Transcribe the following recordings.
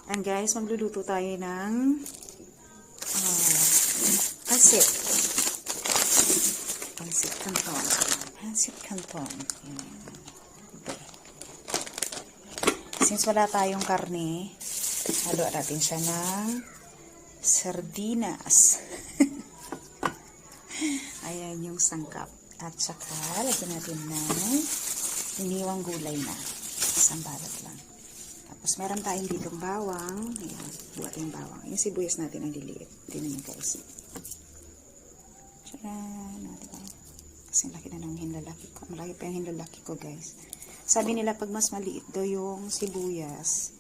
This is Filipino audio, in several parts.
And guys, magluluto tayo ng pansit. Pansit canton. Pansit canton. Okay. Since wala tayong karne, haluan natin siya ng sardinas. Ayan yung sangkap. At saka, lagyan natin ng iniwang gulay na. Isang balot lang. Tapos, meron tayong ditong bawang. Ayan, buhat yung bawang. Yung sibuyas natin ang liliit. Tingnan nyo guys. Tcharan! Diba? Kasi laki na ng hinlalaki ko. Malaki pa yung hinlalaki ko guys. Sabi nila, pag mas maliit daw yung sibuyas,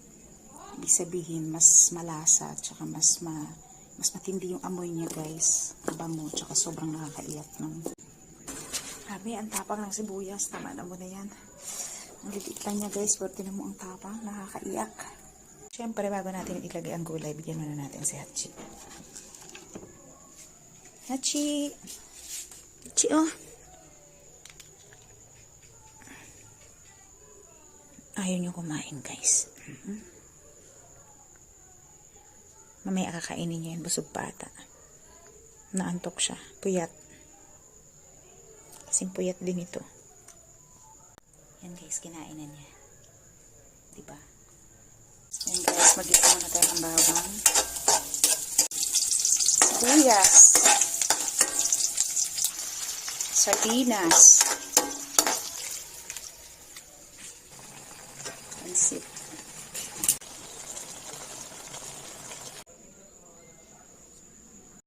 ibig sabihin, mas malasa at saka mas matindi yung amoy niya guys. Bango, tsaka sobrang nakakaiyak ng. Sabi, ang tapang ng sibuyas. Tama na mo na yan. Ang liit lang niya guys, pero tinan mo ang tapang, nakakaiyak. Siyempre, bago natin ilagay ang gulay, bigyan muna natin si Hachi. Hachi! Hachi, oh! Ayaw niyo kumain guys. Mamaya kakainin niya yan, busog pa ata. Naantok siya, puyat. Kasing puyat din ito. Yan guys, kinain na niya. Diba? Yan guys, mag-isa muna tayo ng bawang. Sibuyas. Sardinas. Pansit.